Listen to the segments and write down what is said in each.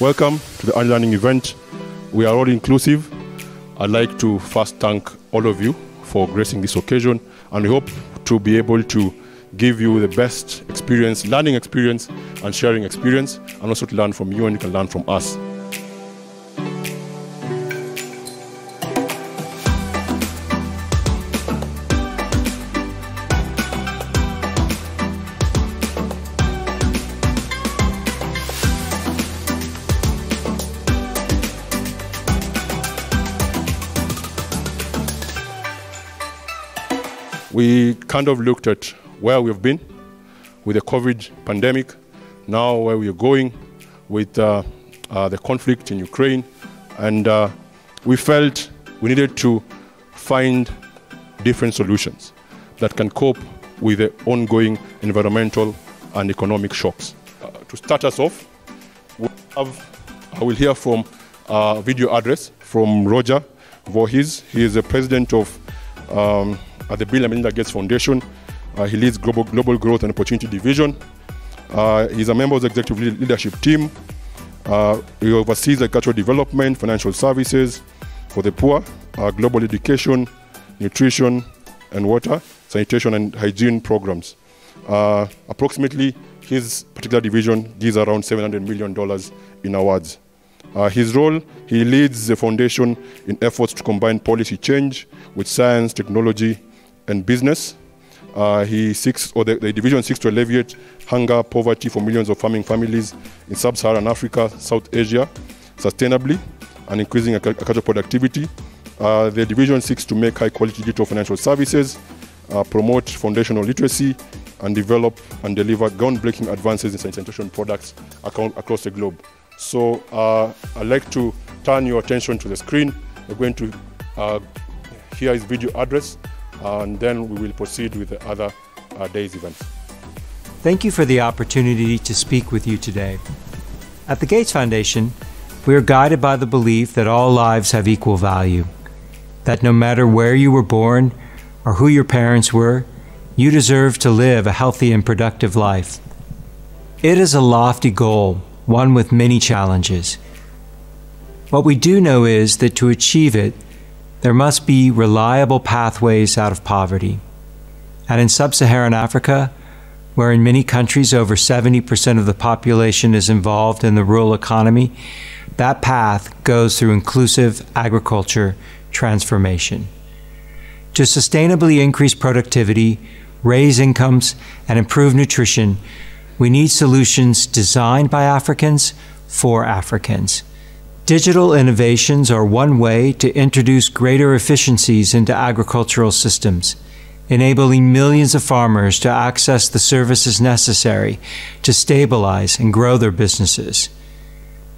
Welcome to the Annual Learning Event. We are all inclusive. I'd like to first thank all of you for gracing this occasion, and we hope to be able to give you the best experience, learning experience and sharing experience, and also to learn from you, and you can learn from us. We kind of looked at where we've been with the COVID pandemic, now where we are going with the conflict in Ukraine, and we felt we needed to find different solutions that can cope with the ongoing environmental and economic shocks. To start us off, I will hear from a video address from Roger Voorhees. He is the president of at the Bill and Melinda Gates Foundation. He leads Global Growth and Opportunity Division. He's a member of the executive leadership team. He oversees agricultural development, financial services for the poor, global education, nutrition and water, sanitation and hygiene programs. Approximately, his particular division gives around $700 million in awards. His role, he leads the foundation in efforts to combine policy change with science, technology, and business. The division seeks to alleviate hunger, poverty for millions of farming families in sub-Saharan Africa, South Asia, sustainably, and increasing agricultural productivity. The division seeks to make high-quality digital financial services, promote foundational literacy, and develop and deliver groundbreaking advances in sanitation products across the globe. So I'd like to turn your attention to the screen. We're going to hear his video address, and then we will proceed with the other day's events. Thank you for the opportunity to speak with you today. At the Gates Foundation, we are guided by the belief that all lives have equal value, that no matter where you were born or who your parents were, you deserve to live a healthy and productive life. It is a lofty goal, one with many challenges. What we do know is that to achieve it, there must be reliable pathways out of poverty. And in sub-Saharan Africa, where in many countries over 70% of the population is involved in the rural economy, that path goes through inclusive agriculture transformation. To sustainably increase productivity, raise incomes, and improve nutrition, we need solutions designed by Africans for Africans. Digital innovations are one way to introduce greater efficiencies into agricultural systems, enabling millions of farmers to access the services necessary to stabilize and grow their businesses.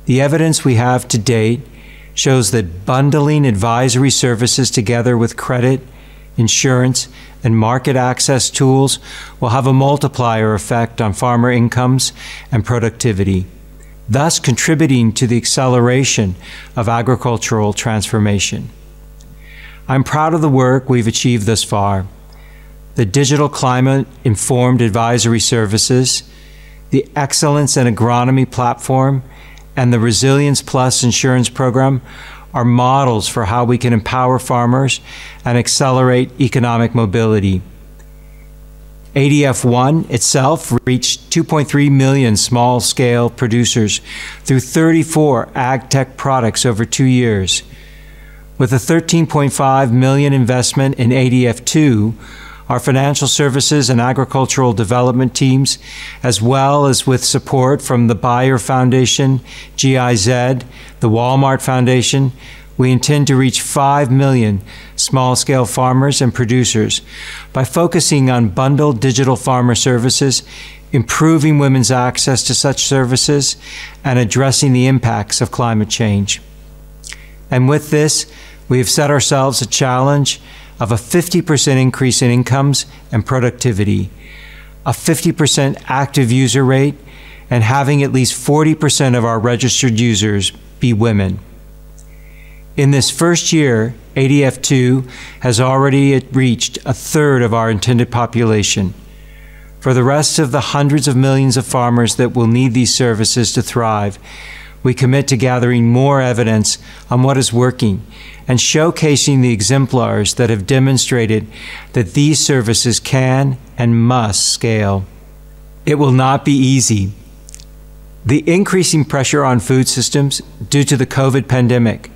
The evidence we have to date shows that bundling advisory services together with credit, insurance, and market access tools will have a multiplier effect on farmer incomes and productivity, thus contributing to the acceleration of agricultural transformation. I'm proud of the work we've achieved thus far. The digital climate-informed advisory services, the Excellence in Agronomy platform, and the Resilience Plus insurance program are models for how we can empower farmers and accelerate economic mobility. ADF1 itself reached 2.3 million small-scale producers through 34 ag tech products over 2 years. With a $13.5 million investment in ADF2, our financial services and agricultural development teams, as well as with support from the Bayer Foundation, GIZ, the Walmart Foundation, we intend to reach 5 million small-scale farmers and producers by focusing on bundled digital farmer services, improving women's access to such services, and addressing the impacts of climate change. And with this, we have set ourselves a challenge of a 50% increase in incomes and productivity, a 50% active user rate, and having at least 40% of our registered users be women. In this first year, ADF2 has already reached a third of our intended population. For the rest of the hundreds of millions of farmers that will need these services to thrive, we commit to gathering more evidence on what is working and showcasing the exemplars that have demonstrated that these services can and must scale. It will not be easy. The increasing pressure on food systems due to the COVID pandemic,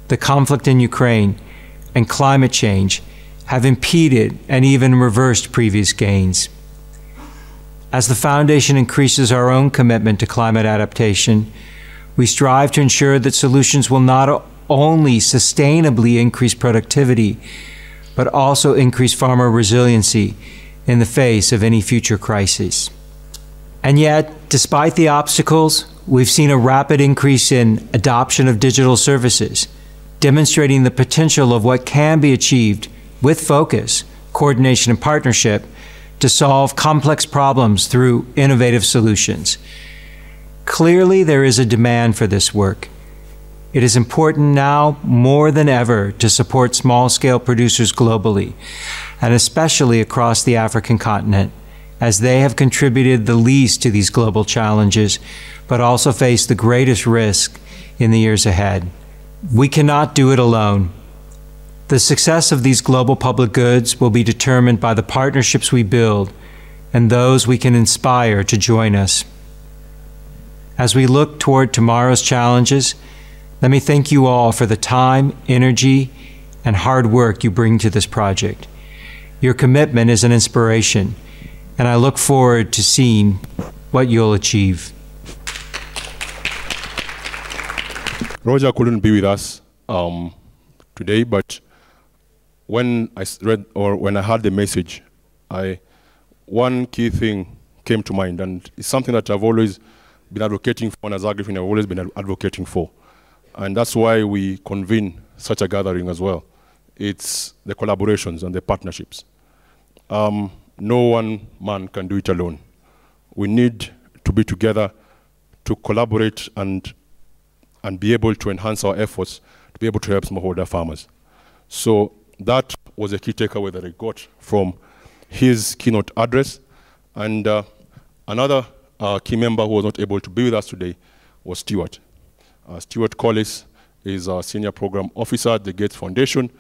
the conflict in Ukraine, and climate change have impeded and even reversed previous gains. As the Foundation increases our own commitment to climate adaptation, we strive to ensure that solutions will not only sustainably increase productivity, but also increase farmer resiliency in the face of any future crises. And yet, despite the obstacles, we've seen a rapid increase in adoption of digital services, demonstrating the potential of what can be achieved with focus, coordination, and partnership to solve complex problems through innovative solutions. Clearly, there is a demand for this work. It is important now more than ever to support small-scale producers globally, and especially across the African continent, as they have contributed the least to these global challenges, but also face the greatest risk in the years ahead. We cannot do it alone. The success of these global public goods will be determined by the partnerships we build and those we can inspire to join us. As we look toward tomorrow's challenges, let me thank you all for the time, energy, and hard work you bring to this project. Your commitment is an inspiration, and I look forward to seeing what you'll achieve. Roger couldn't be with us today, but when I read or when I heard the message, one key thing came to mind, and it's something that I've always been advocating for, and as AgriFin I've always been advocating for. And that's why we convene such a gathering as well. It's the collaborations and the partnerships. No one man can do it alone. We need to be together to collaborate and be able to enhance our efforts to be able to help smallholder farmers. So that was a key takeaway that I got from his keynote address. And another key member who was not able to be with us today was Stuart. Stuart Collis is our Senior Program Officer at the Gates Foundation.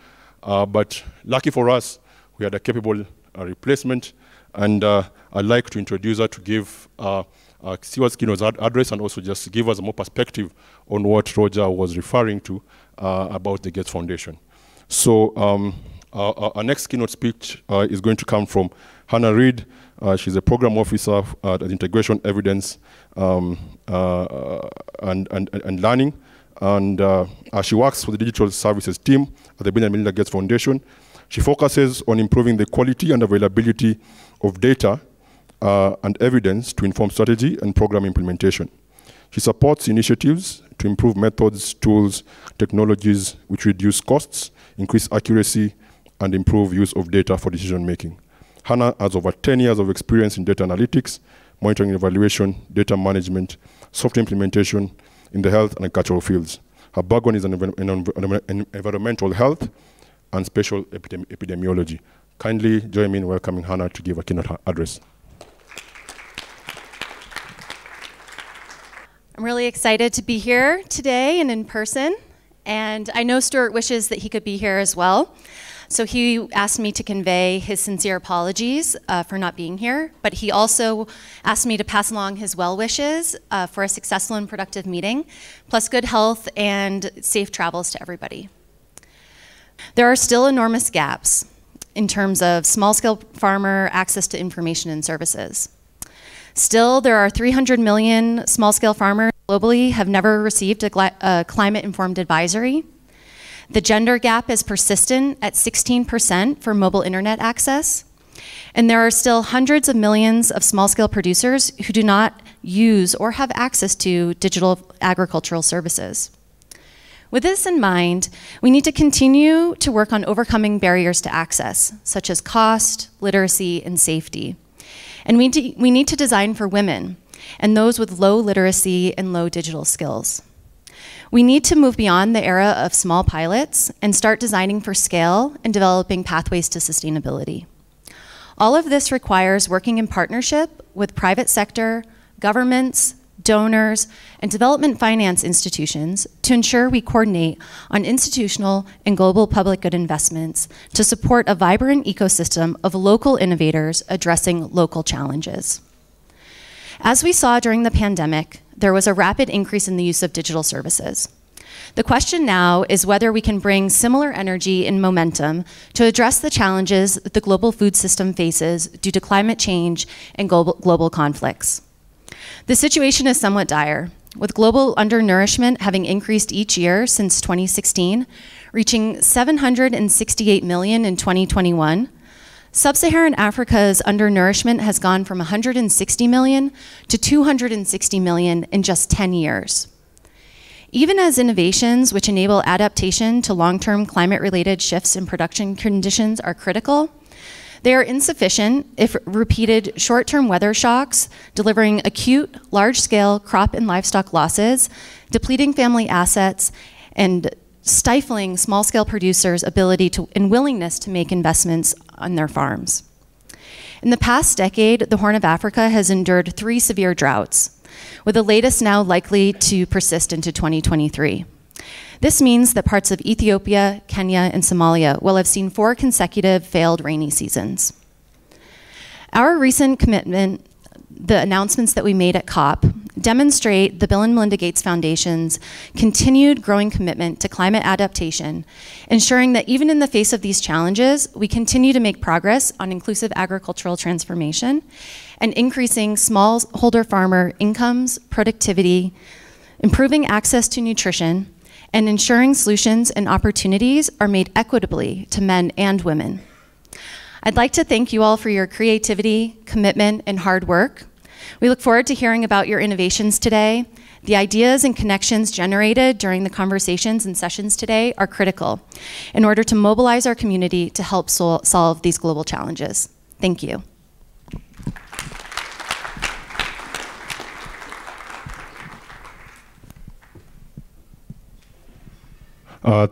But lucky for us, we had a capable replacement. And I'd like to introduce her to give Stuart's keynote address and also just give us more perspective on what Roger was referring to about the Gates Foundation. So our next keynote speech is going to come from Hannah Reed. She's a program officer at Integration Evidence and Learning. And she works for the digital services team at the Bill and Melinda Gates Foundation. She focuses on improving the quality and availability of data and evidence to inform strategy and program implementation. She supports initiatives to improve methods, tools, technologies which reduce costs, increase accuracy, and improve use of data for decision making. Hannah has over 10 years of experience in data analytics, monitoring and evaluation, data management, software implementation in the health and cultural fields. Her background is in environmental health and spatial epidemiology. Kindly join me in welcoming Hannah to give a keynote address. I'm really excited to be here today and in person. And I know Stuart wishes that he could be here as well. So he asked me to convey his sincere apologies for not being here, but he also asked me to pass along his well wishes for a successful and productive meeting, plus good health and safe travels to everybody. There are still enormous gaps in terms of small-scale farmer access to information and services. Still, there are 300 million small-scale farmers globally have never received a climate-informed advisory. The gender gap is persistent at 16% for mobile internet access. And there are still hundreds of millions of small-scale producers who do not use or have access to digital agricultural services. With this in mind, we need to continue to work on overcoming barriers to access, such as cost, literacy, and safety. And we need to design for women and those with low literacy and low digital skills. We need to move beyond the era of small pilots and start designing for scale and developing pathways to sustainability. All of this requires working in partnership with private sector, governments, donors, and development finance institutions to ensure we coordinate on institutional and global public good investments to support a vibrant ecosystem of local innovators addressing local challenges. As we saw during the pandemic, there was a rapid increase in the use of digital services. The question now is whether we can bring similar energy and momentum to address the challenges that the global food system faces due to climate change and global conflicts. The situation is somewhat dire, with global undernourishment having increased each year since 2016, reaching 768 million in 2021. Sub-Saharan Africa's undernourishment has gone from 160 million to 260 million in just 10 years. Even as innovations which enable adaptation to long-term climate-related shifts in production conditions are critical, they are insufficient if repeated short-term weather shocks, delivering acute, large-scale crop and livestock losses, depleting family assets, and stifling small-scale producers' ability to and willingness to make investments on their farms. In the past decade, the Horn of Africa has endured 3 severe droughts, with the latest now likely to persist into 2023. This means that parts of Ethiopia, Kenya, and Somalia will have seen 4 consecutive failed rainy seasons. Our recent commitment, the announcements that we made at COP, demonstrate the Bill and Melinda Gates Foundation's continued growing commitment to climate adaptation, ensuring that even in the face of these challenges, we continue to make progress on inclusive agricultural transformation and increasing smallholder farmer incomes, productivity, improving access to nutrition, and ensuring solutions and opportunities are made equitably to men and women. I'd like to thank you all for your creativity, commitment, and hard work. We look forward to hearing about your innovations today. The ideas and connections generated during the conversations and sessions today are critical in order to mobilize our community to help solve these global challenges. Thank you.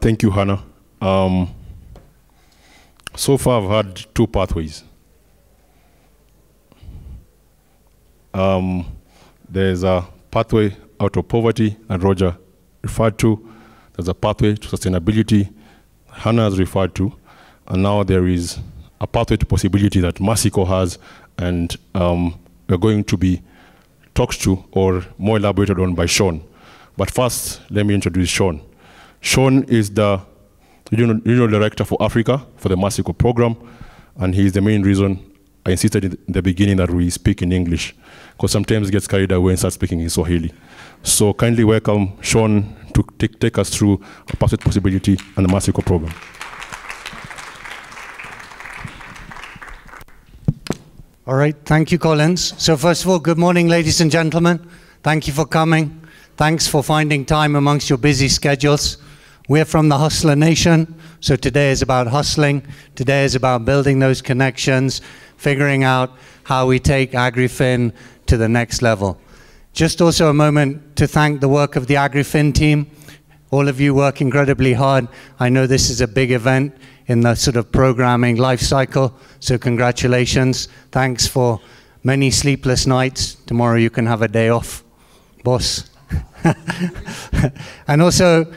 Thank you, Hannah. So far, I've had 2 pathways. There's a pathway out of poverty, and Roger referred to. There's a pathway to sustainability, Hannah has referred to. And now there is a pathway to possibility that Mexico has, and we're going to be talked to or more elaborated on by Sean. But first, let me introduce Sean. Sean is the Regional Director for Africa for the Mexico program, and he's the main reason I insisted in the beginning that we speak in English, because sometimes it gets carried away and start speaking in Swahili. So kindly welcome Sean to take us through a pathway to possibility and the Mexico program. All right, thank you, Collins. So first of all, good morning, ladies and gentlemen. Thank you for coming. Thanks for finding time amongst your busy schedules. We're from the Hustler Nation, so today is about hustling. Today is about building those connections, figuring out how we take AgriFin to the next level. Just also a moment to thank the work of the AgriFin team. All of you work incredibly hard. I know this is a big event in the sort of programming life cycle, so congratulations. Thanks for many sleepless nights. Tomorrow you can have a day off, boss. And also,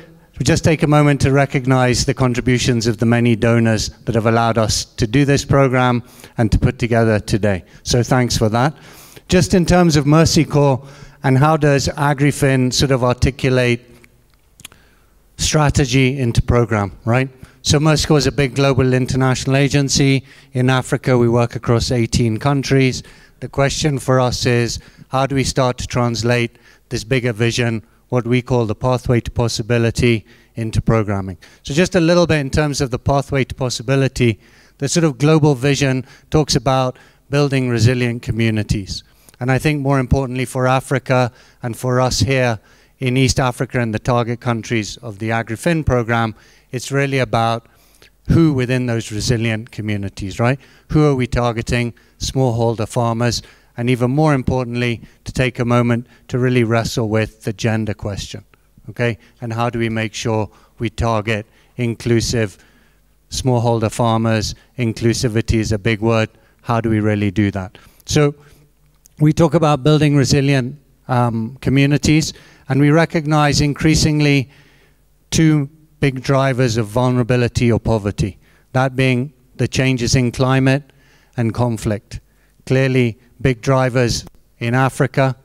just take a moment to recognize the contributions of the many donors that have allowed us to do this program and to put together today. So thanks for that. Just in terms of Mercy Corps and how does AgriFin sort of articulate strategy into program, right? So Mercy Corps is a big global international agency. In Africa, we work across 18 countries. The question for us is, how do we start to translate this bigger vision, what we call the pathway to possibility, into programming? So just a little bit in terms of the pathway to possibility, the sort of global vision talks about building resilient communities. And I think more importantly for Africa and for us here in East Africa and the target countries of the AgriFin program, it's really about who within those resilient communities, right? Who are we targeting? Smallholder farmers. And even more importantly, to take a moment to really wrestle with the gender question, okay? And how do we make sure we target inclusive smallholder farmers? Inclusivity is a big word. How do we really do that? So we talk about building resilient communities, and we recognize increasingly two big drivers of vulnerability or poverty, that being the changes in climate and conflict. Clearly, big drivers in Africa,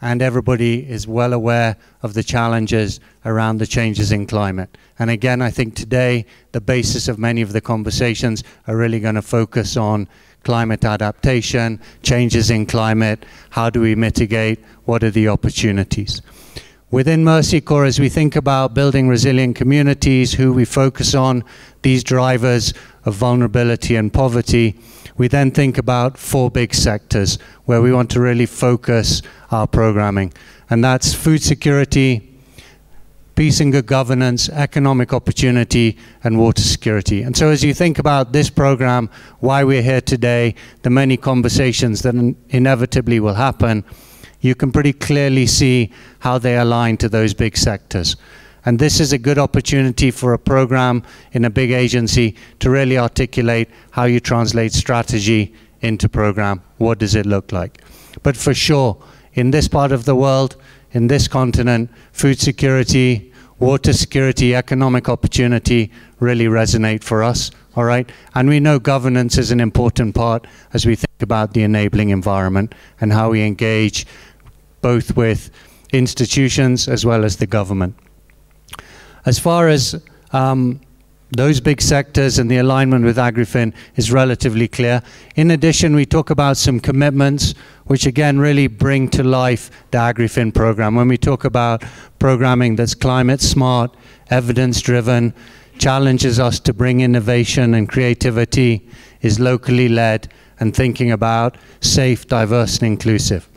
and everybody is well aware of the challenges around the changes in climate. And again, I think today the basis of many of the conversations are really going to focus on climate adaptation, changes in climate, how do we mitigate, what are the opportunities. Within Mercy Corps, as we think about building resilient communities, who we focus on, these drivers of vulnerability and poverty, we then think about 4 big sectors where we want to really focus our programming. And that's food security, peace and good governance, economic opportunity, and water security. And so as you think about this program, why we're here today, the many conversations that inevitably will happen, you can pretty clearly see how they align to those big sectors. And this is a good opportunity for a program in a big agency to really articulate how you translate strategy into program. What does it look like? But for sure, in this part of the world, in this continent, food security, water security, economic opportunity really resonate for us, all right? And we know governance is an important part as we think about the enabling environment and how we engage both with institutions as well as the government. As far as those big sectors and the alignment with AgriFin is relatively clear. In addition, we talk about some commitments which again really bring to life the AgriFin program. When we talk about programming that's climate smart, evidence driven, challenges us to bring innovation and creativity, is locally led, and thinking about safe, diverse and inclusive.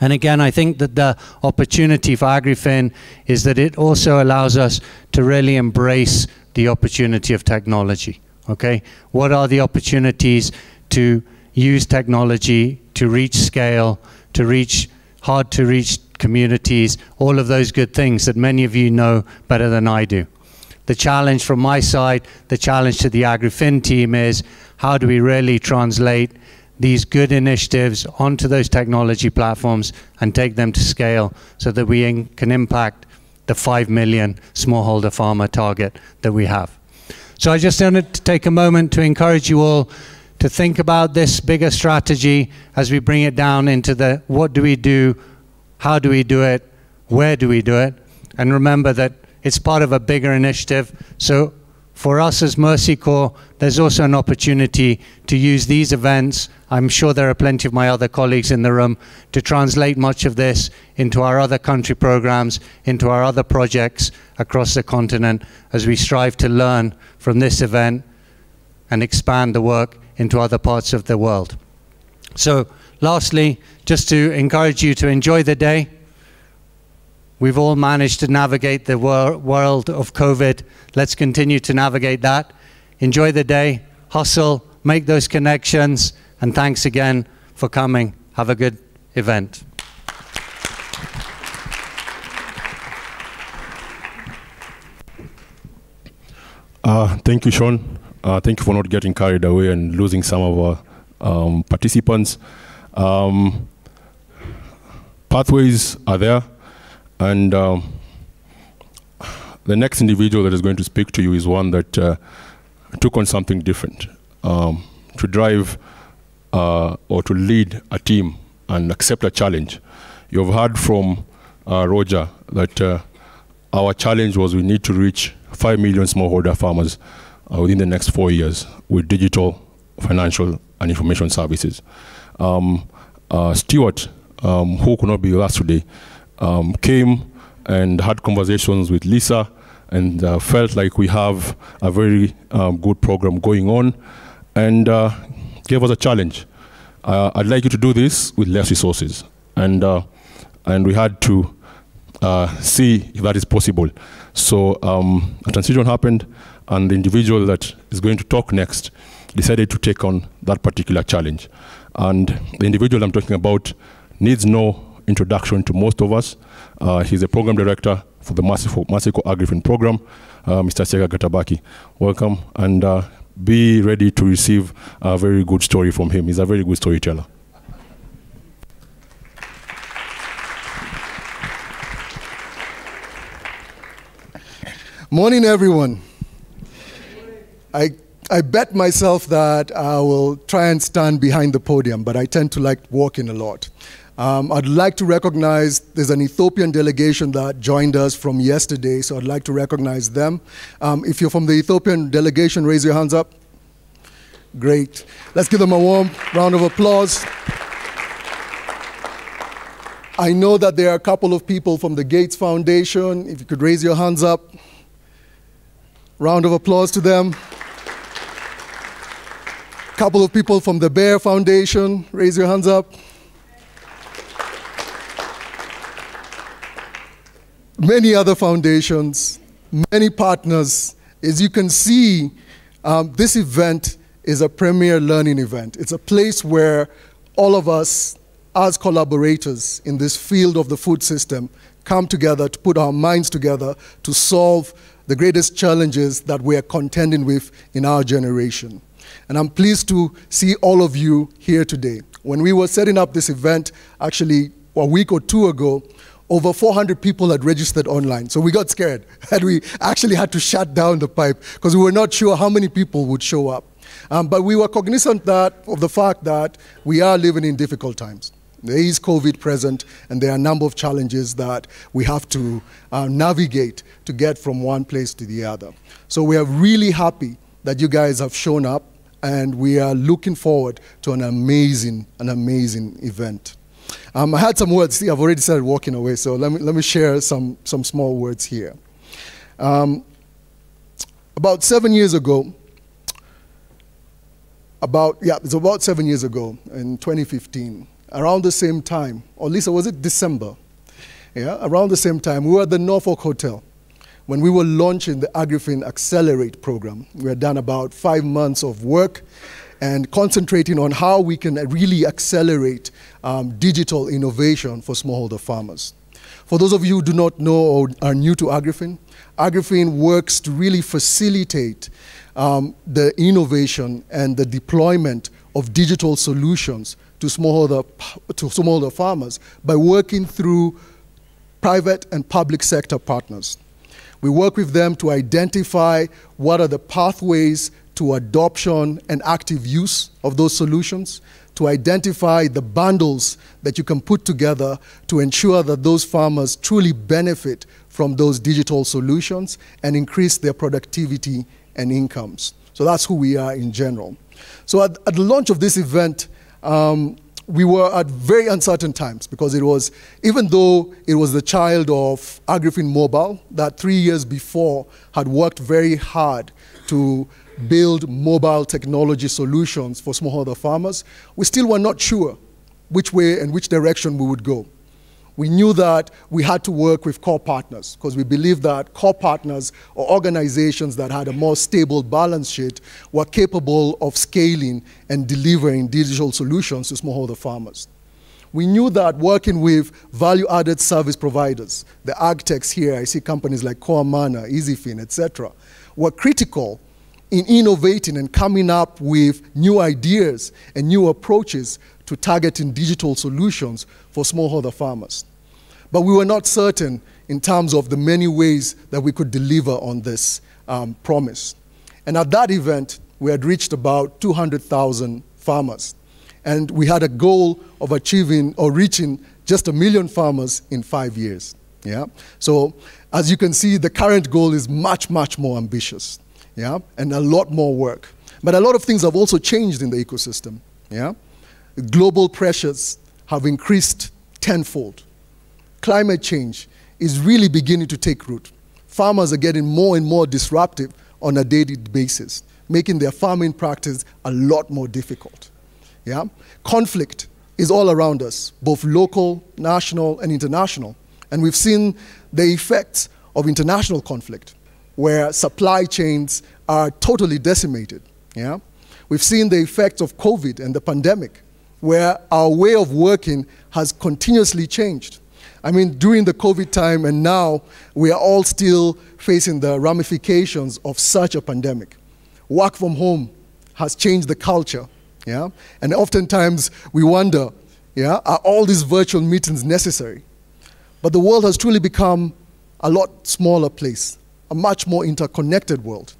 And again, I think that the opportunity for AgriFin is that it also allows us to really embrace the opportunity of technology, okay? What are the opportunities to use technology to reach scale, to reach hard to reach communities, all of those good things that many of you know better than I do. The challenge from my side, the challenge to the AgriFin team is how do we really translate these good initiatives onto those technology platforms and take them to scale so that we can impact the 5 million smallholder farmer target that we have. So I just wanted to take a moment to encourage you all to think about this bigger strategy as we bring it down into the what do we do, how do we do it, where do we do it, and remember that it's part of a bigger initiative. So for us as Mercy Corps, there's also an opportunity to use these events. I'm sure there are plenty of my other colleagues in the room to translate much of this into our other country programs, into our other projects across the continent as we strive to learn from this event and expand the work into other parts of the world. So lastly, just to encourage you to enjoy the day. We've all managed to navigate the world of COVID. Let's continue to navigate that. Enjoy the day, hustle, make those connections, and thanks again for coming. Have a good event. Thank you, Sean. Thank you for not getting carried away and losing some of our participants. Pathways are there. And the next individual that is going to speak to you is one that took on something different, to drive or to lead a team and accept a challenge. You've heard from Roger that our challenge was we need to reach 5 million smallholder farmers within the next 4 years with digital, financial, and information services. Stuart, who could not be with us today, came and had conversations with Lisa and felt like we have a very good program going on and gave us a challenge. I'd like you to do this with less resources. And we had to see if that is possible. So a transition happened and the individual that is going to talk next decided to take on that particular challenge. And the individual I'm talking about needs no introduction to most of us. He's a program director for the Mercy Corps AgriFin program, Mr. Sega Gatabaki. Welcome, and be ready to receive a very good story from him. He's a very good storyteller. Morning, everyone. I bet myself that I will try and stand behind the podium, but I tend to like walking a lot. I'd like to recognize there's an Ethiopian delegation that joined us from yesterday, so I'd like to recognize them. If you're from the Ethiopian delegation, raise your hands up. Great. Let's give them a warm round of applause. I know that there are a couple of people from the Gates Foundation. If you could raise your hands up. Round of applause to them. A couple of people from the Bear Foundation. Raise your hands up. Many other foundations, many partners. As you can see, this event is a premier learning event. It's a place where all of us, as collaborators in this field of the food system, come together to put our minds together to solve the greatest challenges that we are contending with in our generation. And I'm pleased to see all of you here today. When we were setting up this event, actually a week or two ago, over 400 people had registered online. So we got scared, and we actually had to shut down the pipe because we were not sure how many people would show up. But we were cognizant of the fact that we are living in difficult times. There is COVID present, and there are a number of challenges that we have to navigate to get from one place to the other. So we are really happy that you guys have shown up, and we are looking forward to an amazing event. I had some words. See, I've already started walking away, so let me share some small words here. About 7 years ago, it's about 7 years ago, in 2015, around the same time, or at least was it December? Yeah, around the same time, we were at the Norfolk Hotel when we were launching the AgriFin Accelerate program. We had done about 5 months of work and concentrating on how we can really accelerate digital innovation for smallholder farmers. For those of you who do not know or are new to AgriFin, AgriFin works to really facilitate the innovation and the deployment of digital solutions to smallholder farmers by working through private and public sector partners. We work with them to identify what are the pathways to adoption and active use of those solutions, to identify the bundles that you can put together to ensure that those farmers truly benefit from those digital solutions and increase their productivity and incomes. So that's who we are in general. So at the launch of this event, we were at very uncertain times because it was, even though it was the child of AgriFin Mobile that 3 years before had worked very hard to build mobile technology solutions for smallholder farmers, we still were not sure which way and which direction we would go. We knew that we had to work with core partners because we believed that core partners or organizations that had a more stable balance sheet were capable of scaling and delivering digital solutions to smallholder farmers. We knew that working with value-added service providers, the agtechs here, I see companies like Mana, EasyFin, etc., were critical in innovating and coming up with new ideas and new approaches to targeting digital solutions for smallholder farmers. But we were not certain in terms of the many ways that we could deliver on this promise. And at that event, we had reached about 200,000 farmers. And we had a goal of achieving or reaching just 1 million farmers in 5 years. Yeah? So as you can see, the current goal is much, much more ambitious. Yeah? And a lot more work. But a lot of things have also changed in the ecosystem. Yeah? Global pressures have increased tenfold. Climate change is really beginning to take root. Farmers are getting more and more disruptive on a daily basis, making their farming practice a lot more difficult. Yeah? Conflict is all around us, both local, national, and international. And we've seen the effects of international conflict, where supply chains are totally decimated. Yeah? We've seen the effects of COVID and the pandemic, where our way of working has continuously changed. I mean, during the COVID time and now, we are all still facing the ramifications of such a pandemic. Work from home has changed the culture, yeah? And oftentimes we wonder, yeah, are all these virtual meetings necessary? But the world has truly become a lot smaller place, a much more interconnected world.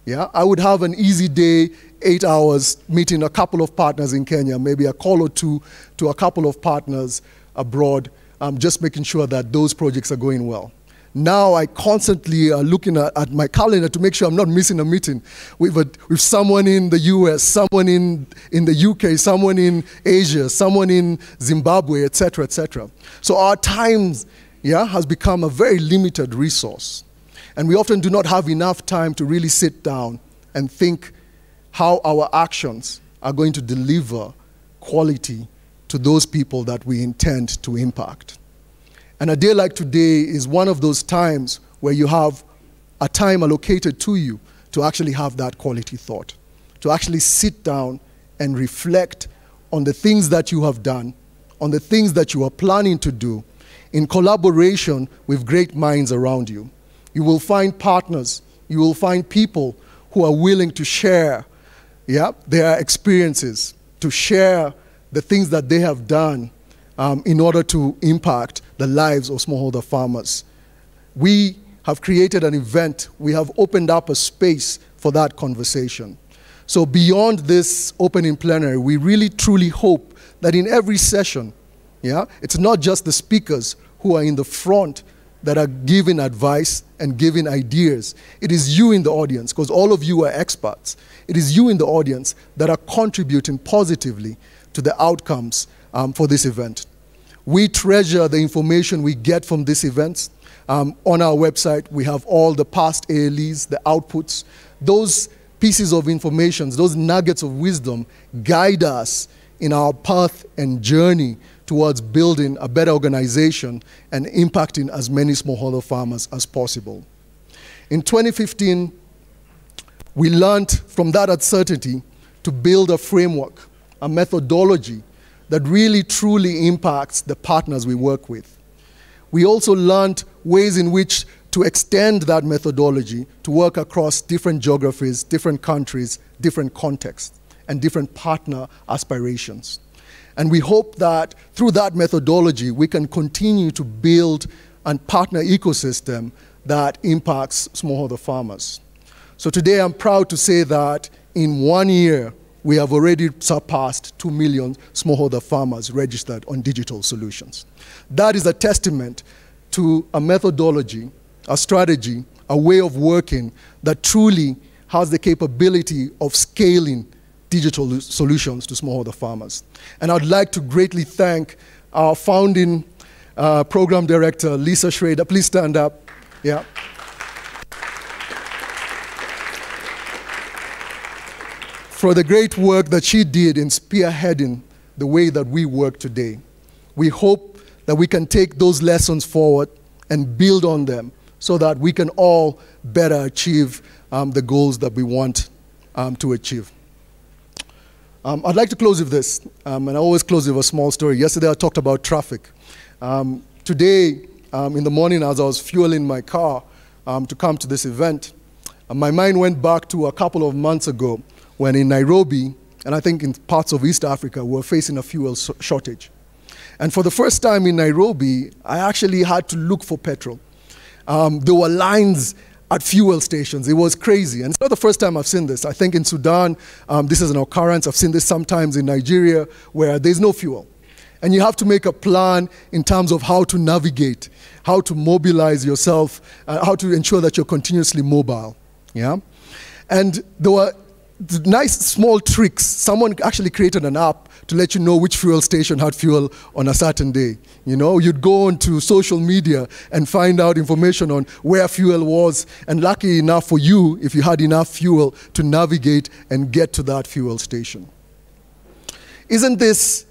Yeah, I would have an easy day, 8 hours, meeting a couple of partners in Kenya, maybe a call or two to a couple of partners abroad, just making sure that those projects are going well. Now I constantly are looking at my calendar to make sure I'm not missing a meeting with someone in the US, someone in the UK, someone in Asia, someone in Zimbabwe, etc., etc. So our time, has become a very limited resource. And we often do not have enough time to really sit down and think how our actions are going to deliver quality to those people that we intend to impact. And a day like today is one of those times where you have a time allocated to you to actually have that quality thought, to actually sit down and reflect on the things that you have done, on the things that you are planning to do, in collaboration with great minds around you. You will find partners, you will find people who are willing to share their experiences, to share the things that they have done in order to impact the lives of smallholder farmers. We have created an event, we have opened up a space for that conversation. So beyond this opening plenary, we really truly hope that in every session, it's not just the speakers who are in the front that are giving advice and giving ideas. It is you in the audience, because all of you are experts. It is you in the audience that are contributing positively to the outcomes for this event. We treasure the information we get from these events. On our website, we have all the past ALEs, the outputs. Those pieces of information, those nuggets of wisdom guide us in our path and journey towards building a better organization and impacting as many smallholder farmers as possible. In 2015, we learned from that uncertainty to build a framework, a methodology that really truly impacts the partners we work with. We also learned ways in which to extend that methodology to work across different geographies, different countries, different contexts, and different partner aspirations. And we hope that through that methodology, we can continue to build a partner ecosystem that impacts smallholder farmers. So today I'm proud to say that in 1 year, we have already surpassed 2 million smallholder farmers registered on digital solutions. That is a testament to a methodology, a strategy, a way of working that truly has the capability of scaling digital solutions to smallholder farmers. And I'd like to greatly thank our founding program director, Lisa Schrader. Please stand up. Yeah. For the great work that she did in spearheading the way that we work today. We hope that we can take those lessons forward and build on them so that we can all better achieve the goals that we want to achieve. I'd like to close with this, and I always close with a small story. Yesterday I talked about traffic. Today, in the morning as I was fueling my car to come to this event, my mind went back to a couple of months ago when in Nairobi, and I think in parts of East Africa, we were facing a fuel shortage. And for the first time in Nairobi, I actually had to look for petrol. There were lines at fuel stations. It was crazy. And it's not the first time I've seen this. I think in Sudan, this is an occurrence. I've seen this sometimes in Nigeria, where there's no fuel. And you have to make a plan in terms of how to navigate, how to mobilize yourself, how to ensure that you're continuously mobile. Yeah? And there were nice small tricks. Someone actually created an app to let you know which fuel station had fuel on a certain day. You know, you'd go onto social media and find out information on where fuel was, and lucky enough for you, if you had enough fuel to navigate and get to that fuel station. Isn't this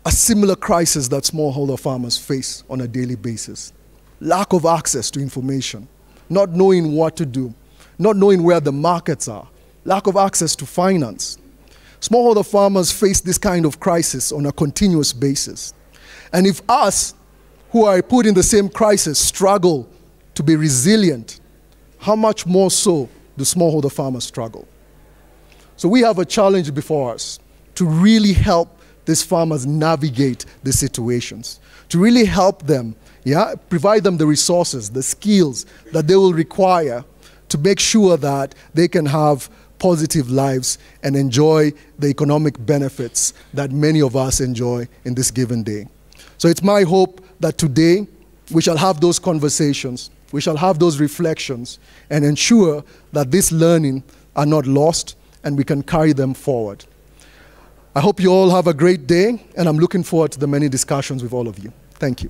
a similar crisis that smallholder farmers face on a daily basis? Lack of access to information, not knowing what to do, not knowing where the markets are, lack of access to finance. Smallholder farmers face this kind of crisis on a continuous basis. And if us, who are put in the same crisis, struggle to be resilient, how much more so do smallholder farmers struggle? So we have a challenge before us to really help these farmers navigate these situations, to really help them Yeah, provide them the resources, the skills that they will require to make sure that they can have positive lives and enjoy the economic benefits that many of us enjoy in this given day. So it's my hope that today we shall have those conversations, we shall have those reflections, and ensure that this learning are not lost and we can carry them forward. I hope you all have a great day, and I'm looking forward to the many discussions with all of you. Thank you.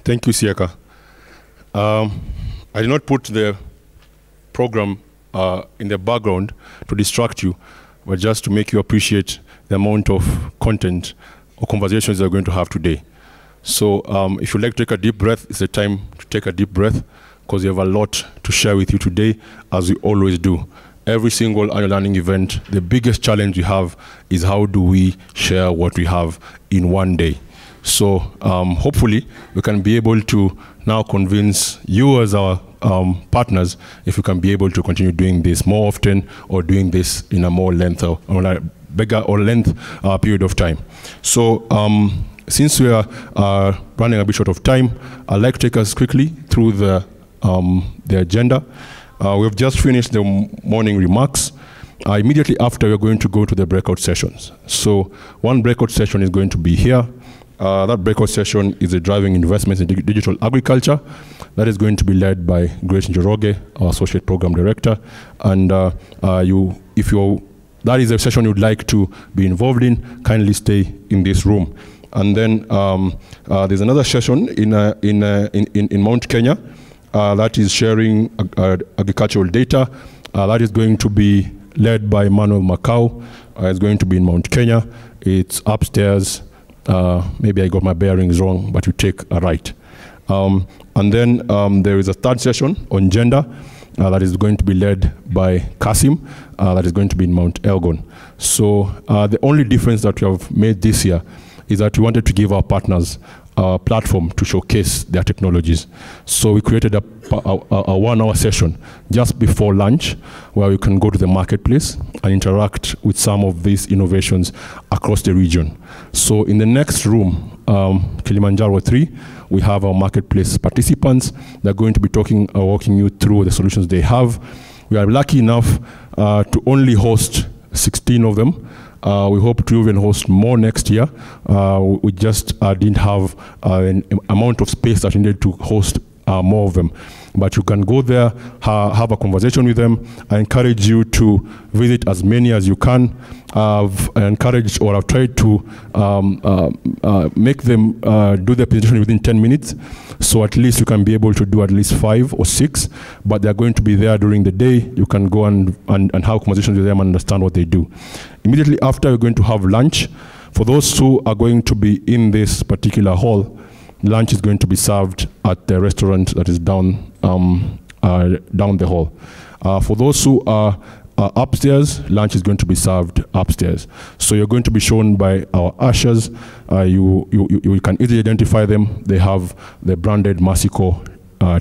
Thank you, Siaka. I did not put the program in the background to distract you, but just to make you appreciate the amount of content or conversations we're going to have today. So if you'd like to take a deep breath, it's the time to take a deep breath, because we have a lot to share with you today, as we always do. Every single annual learning event, the biggest challenge we have is how do we share what we have in one day. So hopefully we can be able to now convince you as our partners if we can be able to continue doing this more often, or doing this in a more length or a bigger or length period of time. So since we are running a bit short of time, I'd like to take us quickly through the agenda. We've just finished the morning remarks. Immediately after, we're going to go to the breakout sessions. So one breakout session is going to be here. That breakout session is a driving investments in digital agriculture. That is going to be led by Grace Njoroge, our Associate Program Director. And that is a session you'd like to be involved in, kindly stay in this room. And then there's another session in Mount Kenya that is sharing agricultural data. That is going to be led by Manuel Macau. It's going to be in Mount Kenya. It's upstairs. Maybe I got my bearings wrong, but you take a right. And then there is a third session on gender that is going to be led by Kasim, that is going to be in Mount Elgon. So the only difference that we have made this year is that we wanted to give our partners a platform to showcase their technologies. So we created a 1-hour session just before lunch, where we can go to the marketplace and interact with some of these innovations across the region. So in the next room, Kilimanjaro 3, we have our marketplace participants. They're going to be walking you through the solutions they have. We are lucky enough to only host 16 of them. We hope to even host more next year. We just didn't have an amount of space that we needed to host more of them. But you can go there, have a conversation with them. I encourage you to visit as many as you can. I've encouraged, or I've tried to make them do their presentation within 10 minutes. So at least you can be able to do at least 5 or 6, but they're going to be there during the day. You can go and have conversations with them and understand what they do. Immediately after, we're going to have lunch. For those who are going to be in this particular hall, lunch is going to be served at the restaurant that is down the hall. For those who are upstairs, lunch is going to be served upstairs. So you're going to be shown by our ushers. You can easily identify them. They have the branded Masico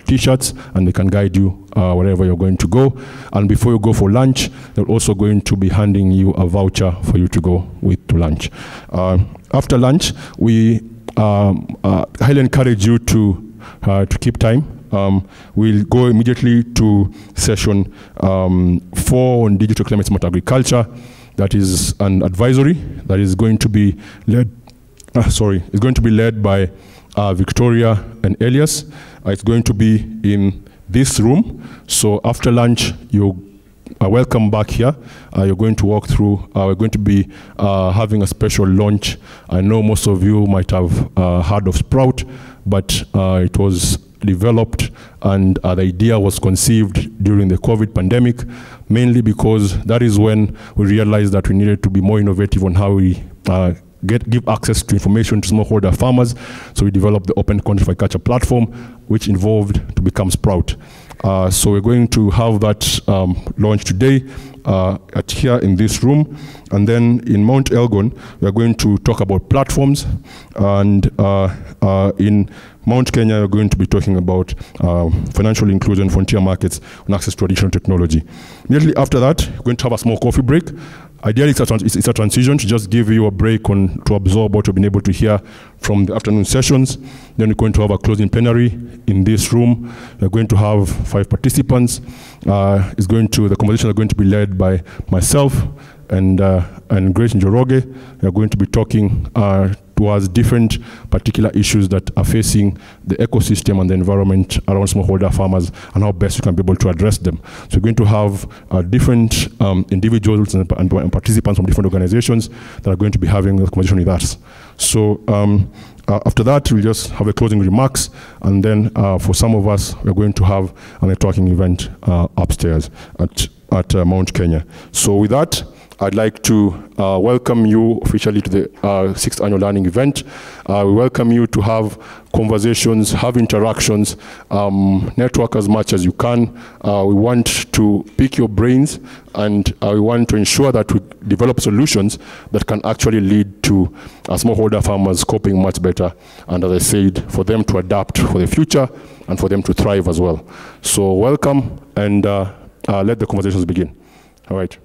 T-shirts, and they can guide you wherever you're going to go. And before you go for lunch, they're also going to be handing you a voucher for you to go with to lunch. After lunch, we highly encourage you to keep time. We'll go immediately to session 4 on digital climate smart agriculture. That is an advisory that is going to be led. It's going to be led by Victoria and Elias. It's going to be in this room. So after lunch, you are welcome back here. You're going to walk through. We're going to be having a special launch. I know most of you might have heard of Sprout, but it was developed and the idea was conceived during the COVID pandemic, mainly because that is when we realized that we needed to be more innovative on how we give access to information to smallholder farmers. So we developed the Open Content for Agriculture platform, which evolved to become Sprout. So we're going to have that launch today here in this room. And then in Mount Elgon, we're going to talk about platforms. And in Mount Kenya, we're going to be talking about financial inclusion, frontier markets, and access to additional technology. Immediately after that, we're going to have a small coffee break. Ideally, it's a transition to just give you a break to absorb what you've been able to hear from the afternoon sessions. Then we're going to have a closing plenary in this room. We're going to have 5 participants. The conversation are going to be led by myself and Grace Njoroge. We're going to be talking towards different particular issues that are facing the ecosystem and the environment around smallholder farmers and how best we can be able to address them. So we're going to have different individuals and participants from different organizations that are going to be having a conversation with us. So after that, we'll just have a closing remarks, and then for some of us, we're going to have a networking event upstairs at Mount Kenya. So with that, I'd like to welcome you officially to the 6th Annual Learning Event. We welcome you to have conversations, have interactions, network as much as you can. We want to pick your brains, and we want to ensure that we develop solutions that can actually lead to smallholder farmers coping much better, and as I said, for them to adapt for the future and for them to thrive as well. So welcome, and let the conversations begin. All right.